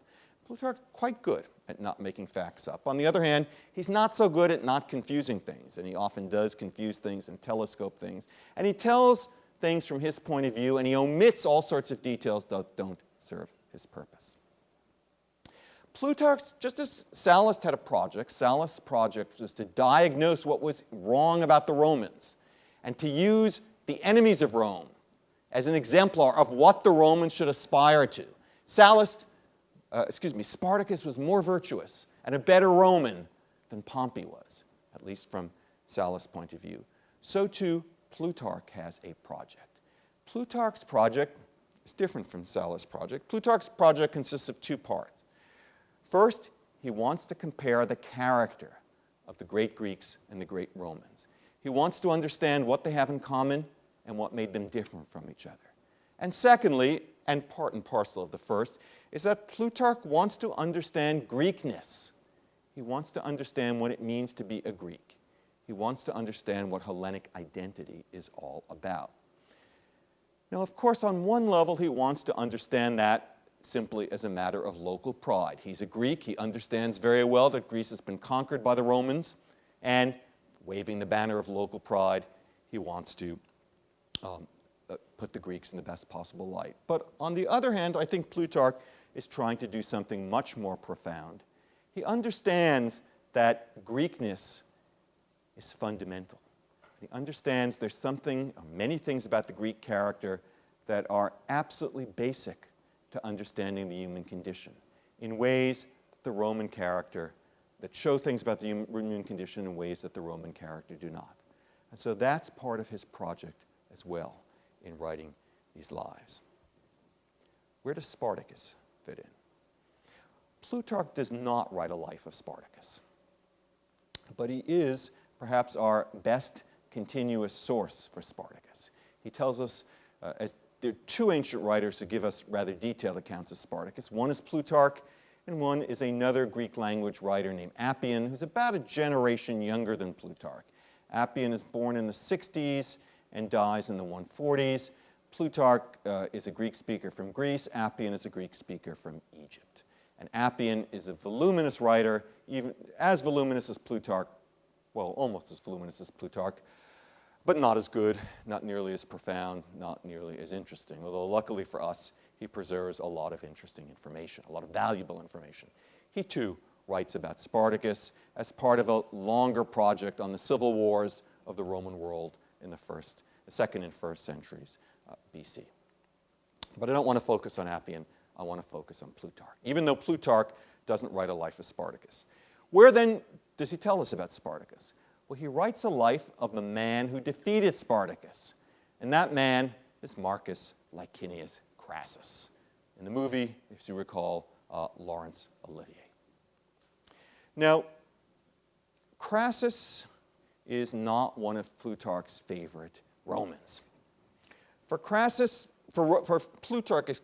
Plutarch, quite good at not making facts up. On the other hand, he's not so good at not confusing things, and he often does confuse things and telescope things. And he tells things from his point of view, and he omits all sorts of details that don't serve his purpose. Plutarch, just as Sallust had a project, Sallust's project was to diagnose what was wrong about the Romans and to use the enemies of Rome as an exemplar of what the Romans should aspire to. Spartacus was more virtuous and a better Roman than Pompey was, at least from Sallust's point of view. So too, Plutarch has a project. Plutarch's project is different from Sallust's project. Plutarch's project consists of two parts. First, he wants to compare the character of the great Greeks and the great Romans. He wants to understand what they have in common and what made them different from each other. And secondly, and part and parcel of the first, is that Plutarch wants to understand Greekness. He wants to understand what it means to be a Greek. He wants to understand what Hellenic identity is all about. Now, of course, on one level, he wants to understand that simply as a matter of local pride. He's a Greek. He understands very well that Greece has been conquered by the Romans, and waving the banner of local pride, he wants to put the Greeks in the best possible light. But on the other hand, I think Plutarch is trying to do something much more profound. He understands that Greekness is fundamental. He understands there's something, or many things about the Greek character that are absolutely basic to understanding the human condition in ways the Roman character, that show things about the human condition in ways that the Roman character do not. And so that's part of his project as well in writing these lives. Where does Spartacus fit in? Plutarch does not write a life of Spartacus, but he is perhaps our best continuous source for Spartacus. He tells us, as there are two ancient writers who give us rather detailed accounts of Spartacus. One is Plutarch, and one is another Greek language writer named Appian, who's about a generation younger than Plutarch. Appian is born in the 60s and dies in the 140s. Plutarch is a Greek speaker from Greece. Appian is a Greek speaker from Egypt. And Appian is a voluminous writer, even as voluminous as Plutarch, well, almost as voluminous as Plutarch, but not as good, not nearly as profound, not nearly as interesting. Although luckily for us, he preserves a lot of interesting information, a lot of valuable information. He too writes about Spartacus as part of a longer project on the civil wars of the Roman world in the second and first centuries BC. But I don't want to focus on Appian. I want to focus on Plutarch, even though Plutarch doesn't write a life of Spartacus. Where then does he tell us about Spartacus? Well, he writes a life of the man who defeated Spartacus. And that man is Marcus Licinius Crassus. In the movie, if you recall, Laurence Olivier. Now, Crassus is not one of Plutarch's favorite Romans. For Plutarch,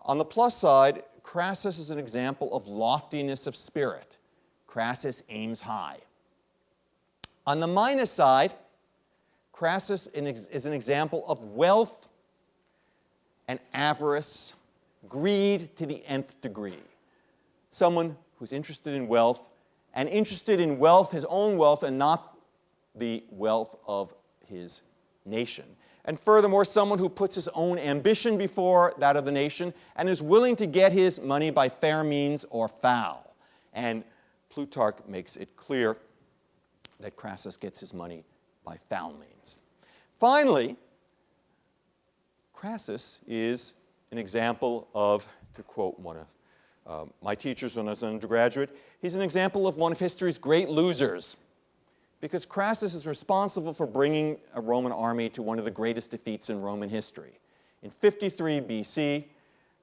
on the plus side, Crassus is an example of loftiness of spirit. Crassus aims high. On the minus side, Crassus is an example of wealth and avarice, greed to the nth degree. Someone who's interested in wealth, and interested in wealth, his own wealth, and not the wealth of his nation. And furthermore, someone who puts his own ambition before that of the nation and is willing to get his money by fair means or foul. And Plutarch makes it clear that Crassus gets his money by foul means. Finally, Crassus is an example of, to quote one of my teachers when I was an undergraduate, he's an example of one of history's great losers, because Crassus is responsible for bringing a Roman army to one of the greatest defeats in Roman history. In 53 BC,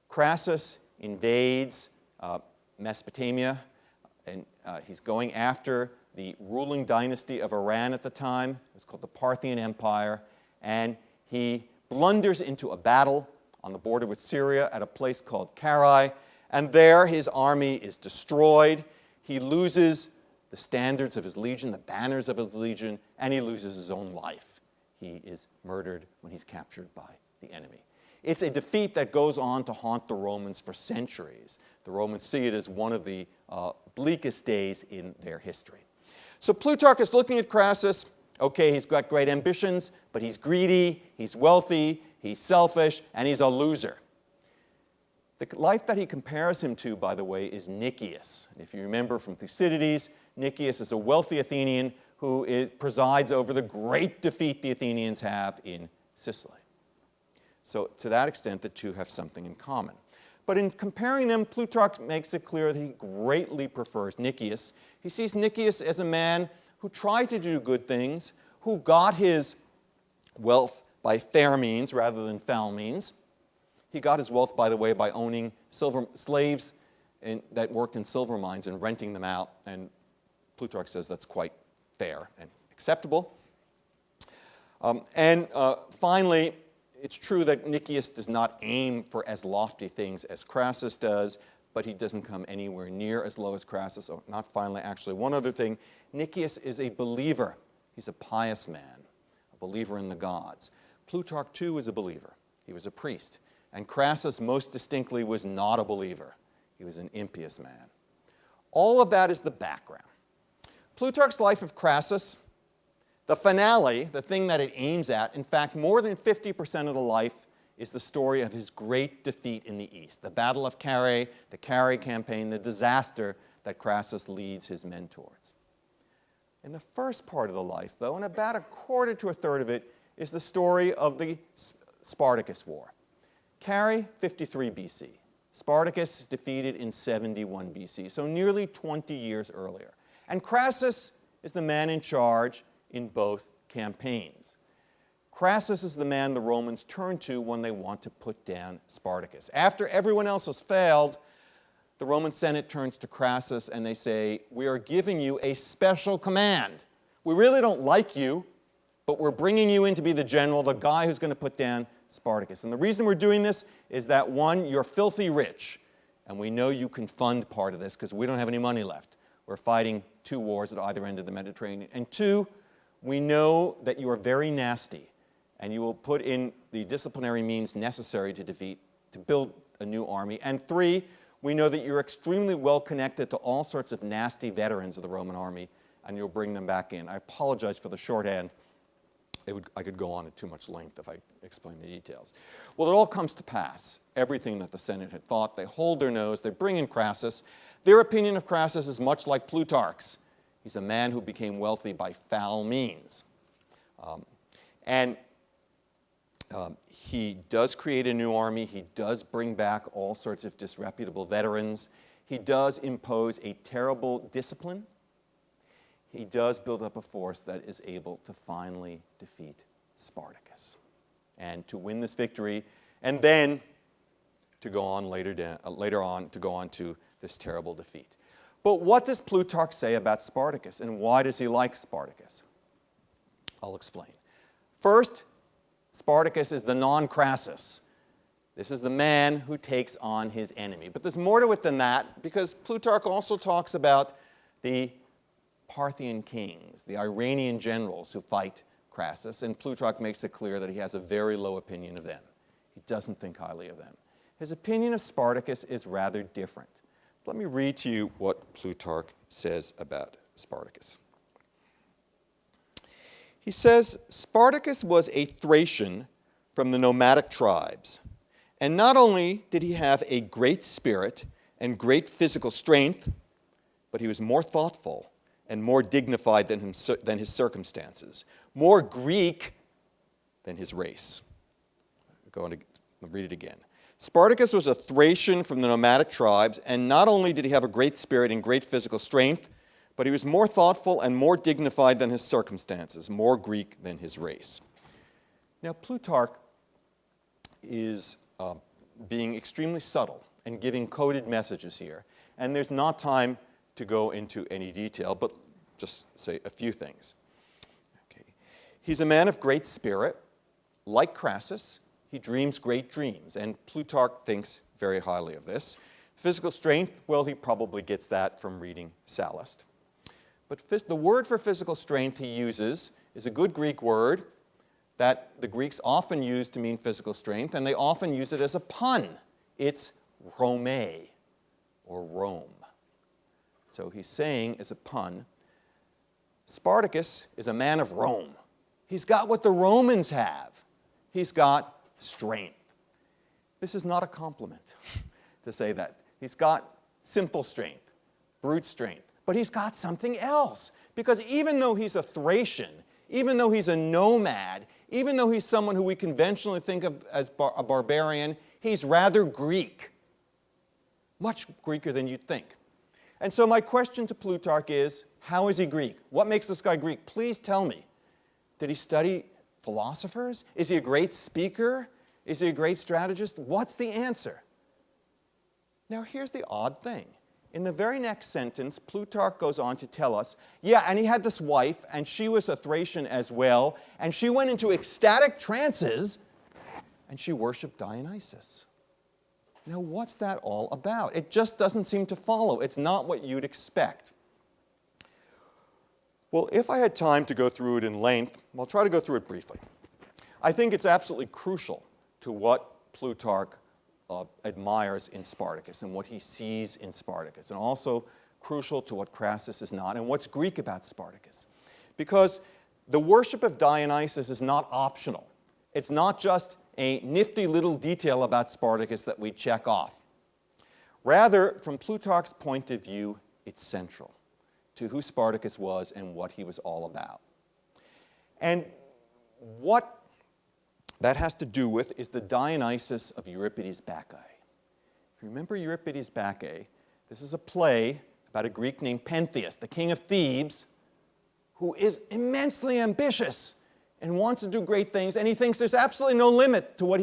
Crassus invades Mesopotamia, and he's going after the ruling dynasty of Aryan at the time. It was called the Parthian Empire, and he blunders into a battle on the border with Syria at a place called Carrhae, and there his army is destroyed. He loses the standards of his legion, the banners of his legion, and he loses his own life. He is murdered when he's captured by the enemy. It's a defeat that goes on to haunt the Romans for centuries. The Romans see it as one of the bleakest days in their history. So Plutarch is looking at Crassus. Okay, he's got great ambitions, but he's greedy, he's wealthy, he's selfish, and he's a loser. The life that he compares him to, by the way, is Nicias. And if you remember from Thucydides, Nicias is a wealthy Athenian who presides over the great defeat the Athenians have in Sicily. So to that extent, the two have something in common. But in comparing them, Plutarch makes it clear that he greatly prefers Nicias. He sees Nicias as a man who tried to do good things, who got his wealth by fair means rather than foul means. He got his wealth, by the way, by owning slaves that worked in silver mines and renting them out. And Plutarch says that's quite fair and acceptable. Finally, It's true that Nicias does not aim for as lofty things as Crassus does, but he doesn't come anywhere near as low as Crassus. Oh, not finally, actually. One other thing, Nicias is a believer. He's a pious man, a believer in the gods. Plutarch, too, was a believer. He was a priest. And Crassus, most distinctly, was not a believer. He was an impious man. All of that is the background. Plutarch's Life of Crassus, the finale, the thing that it aims at, in fact, more than 50% of the life is the story of his great defeat in the East, the Battle of Carrhae, the Carrhae campaign, the disaster that Crassus leads his men towards. In the first part of the life, though, and about a quarter to a third of it, is the story of the Spartacus War. Carrhae, 53 BC. Spartacus is defeated in 71 BC, so nearly 20 years earlier. And Crassus is the man in charge in both campaigns. Crassus is the man the Romans turn to when they want to put down Spartacus. After everyone else has failed, the Roman Senate turns to Crassus and they say, we are giving you a special command. We really don't like you, but we're bringing you in to be the general, the guy who's going to put down Spartacus. And the reason we're doing this is that, one, you're filthy rich, and we know you can fund part of this because we don't have any money left. We're fighting 2 wars at either end of the Mediterranean. And 2, we know that you are very nasty, and you will put in the disciplinary means necessary to build a new army. And 3, we know that you're extremely well connected to all sorts of nasty veterans of the Roman army, and you'll bring them back in. I apologize for the shorthand. I could go on at too much length if I explain the details. Well, it all comes to pass. Everything that the Senate had thought, they hold their nose, they bring in Crassus. Their opinion of Crassus is much like Plutarch's. He's a man who became wealthy by foul means. He does create a new army. He does bring back all sorts of disreputable veterans. He does impose a terrible discipline. He does build up a force that is able to finally defeat Spartacus and to win this victory, and then to go on later on to go on to this terrible defeat. But what does Plutarch say about Spartacus, and why does he like Spartacus? I'll explain. First, Spartacus is the non-Crassus. This is the man who takes on his enemy. But there's more to it than that, because Plutarch also talks about the Parthian kings, the Iranian generals who fight Crassus, and Plutarch makes it clear that he has a very low opinion of them. He doesn't think highly of them. His opinion of Spartacus is rather different. Let me read to you what Plutarch says about Spartacus. He says, Spartacus was a Thracian from the nomadic tribes, and not only did he have a great spirit and great physical strength, but he was more thoughtful and more dignified than his circumstances, more Greek than his race. I'll read it again. Spartacus was a Thracian from the nomadic tribes, and not only did he have a great spirit and great physical strength, but he was more thoughtful and more dignified than his circumstances, more Greek than his race. Now, Plutarch is being extremely subtle and giving coded messages here, and there's not time to go into any detail, but just say a few things. Okay. He's a man of great spirit. Like Crassus, he dreams great dreams, and Plutarch thinks very highly of this. Physical strength, well, he probably gets that from reading Sallust. But the word for physical strength he uses is a good Greek word that the Greeks often use to mean physical strength, and they often use it as a pun. It's Rome, or Rome. So he's saying, as a pun, Spartacus is a man of Rome. He's got what the Romans have. He's got strength. This is not a compliment to say that. He's got simple strength, brute strength, but he's got something else. Because even though he's a Thracian, even though he's a nomad, even though he's someone who we conventionally think of as a barbarian, he's rather Greek. Much Greeker than you'd think. And so my question to Plutarch is, how is he Greek? What makes this guy Greek? Please tell me. Did he study philosophers? Is he a great speaker? Is he a great strategist? What's the answer? Now here's the odd thing. In the very next sentence, Plutarch goes on to tell us, yeah, and he had this wife, and she was a Thracian as well, and she went into ecstatic trances and she worshiped Dionysus. Now, what's that all about? It just doesn't seem to follow. It's not what you'd expect. Well, if I had time to go through it in length, I'll try to go through it briefly. I think it's absolutely crucial to what Plutarch admires in Spartacus and what he sees in Spartacus, and also crucial to what Crassus is not and what's Greek about Spartacus. Because the worship of Dionysus is not optional. It's not just a nifty little detail about Spartacus that we check off. Rather, from Plutarch's point of view, it's central to who Spartacus was and what he was all about. And what that has to do with is the Dionysus of Euripides' Bacchae. If you remember Euripides' Bacchae, this is a play about a Greek named Pentheus, the king of Thebes, who is immensely ambitious and wants to do great things, and he thinks there's absolutely no limit to what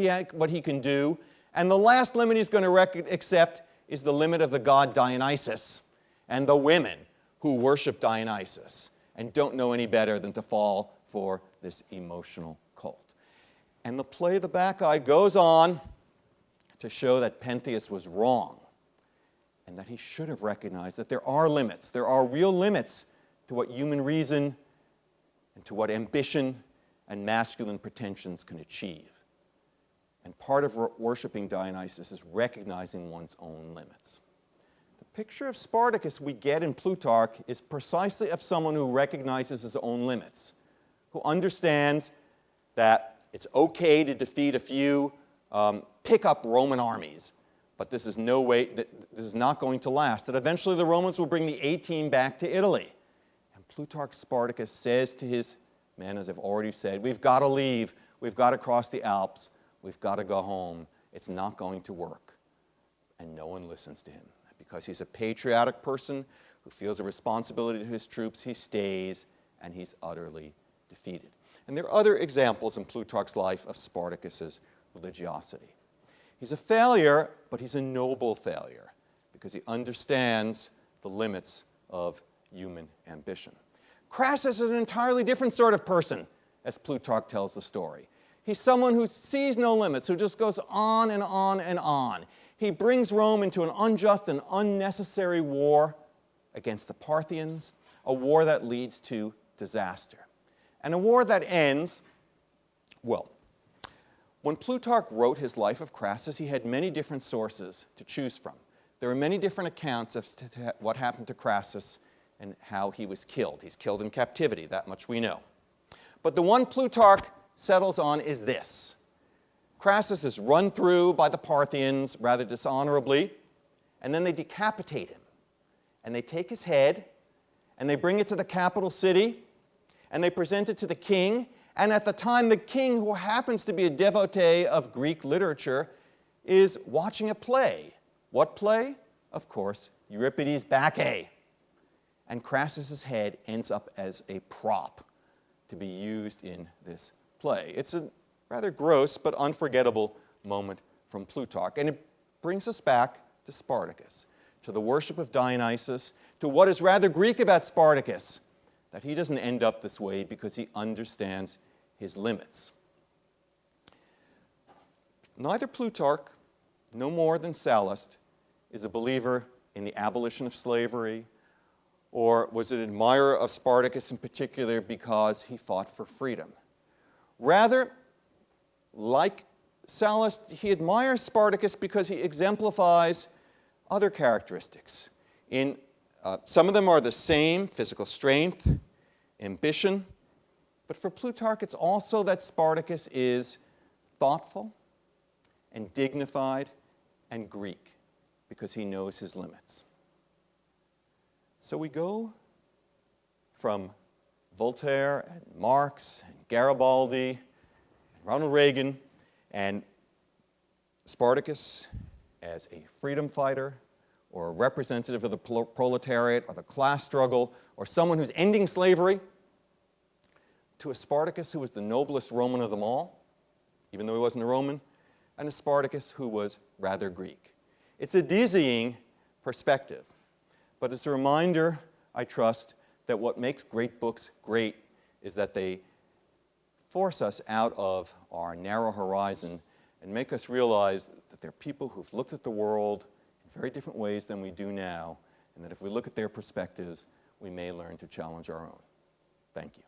he can do, and the last limit he's going to accept is the limit of the god Dionysus and the women who worship Dionysus and don't know any better than to fall for this emotional cult. And the play The Bacchae goes on to show that Pentheus was wrong and that he should have recognized that there are limits. There are real limits to what human reason and to what ambition and masculine pretensions can achieve. And part of worshiping Dionysus is recognizing one's own limits. The picture of Spartacus we get in Plutarch is precisely of someone who recognizes his own limits, who understands that it's okay to defeat a few pick-up Roman armies, but this is not going to last, that eventually the Romans will bring the A-team back to Italy. And Plutarch's Spartacus says to his men, as I've already said, we've got to leave, we've got to cross the Alps, we've got to go home, it's not going to work. And no one listens to him. Because he's a patriotic person who feels a responsibility to his troops, he stays, and he's utterly defeated. And there are other examples in Plutarch's life of Spartacus's religiosity. He's a failure, but he's a noble failure, because he understands the limits of human ambition. Crassus is an entirely different sort of person, as Plutarch tells the story. He's someone who sees no limits, who just goes on and on and on. He brings Rome into an unjust and unnecessary war against the Parthians, a war that leads to disaster. And a war that ends, well, when Plutarch wrote his life of Crassus, he had many different sources to choose from. There are many different accounts of what happened to Crassus and how he was killed. He's killed in captivity, that much we know. But the one Plutarch settles on is this. Crassus is run through by the Parthians rather dishonorably, and then they decapitate him. And they take his head, and they bring it to the capital city, and they present it to the king. And at the time, the king, who happens to be a devotee of Greek literature, is watching a play. What play? Of course, Euripides' Bacchae. And Crassus's head ends up as a prop to be used in this play. It's a rather gross but unforgettable moment from Plutarch. And it brings us back to Spartacus, to the worship of Dionysus, to what is rather Greek about Spartacus, that he doesn't end up this way because he understands his limits. Neither Plutarch, no more than Sallust, is a believer in the abolition of slavery, or was an admirer of Spartacus in particular because he fought for freedom. Rather, like Sallust, he admires Spartacus because he exemplifies other characteristics. Some of them are the same: physical strength, ambition. But for Plutarch, it's also that Spartacus is thoughtful and dignified and Greek because he knows his limits. So we go from Voltaire and Marx and Garibaldi and Ronald Reagan and Spartacus as a freedom fighter or a representative of the proletariat or the class struggle or someone who's ending slavery, to a Spartacus who was the noblest Roman of them all, even though he wasn't a Roman, and a Spartacus who was rather Greek. It's a dizzying perspective, but it's a reminder, I trust, that what makes great books great is that they force us out of our narrow horizon and make us realize that there are people who've looked at the world in very different ways than we do now, and that if we look at their perspectives, we may learn to challenge our own. Thank you.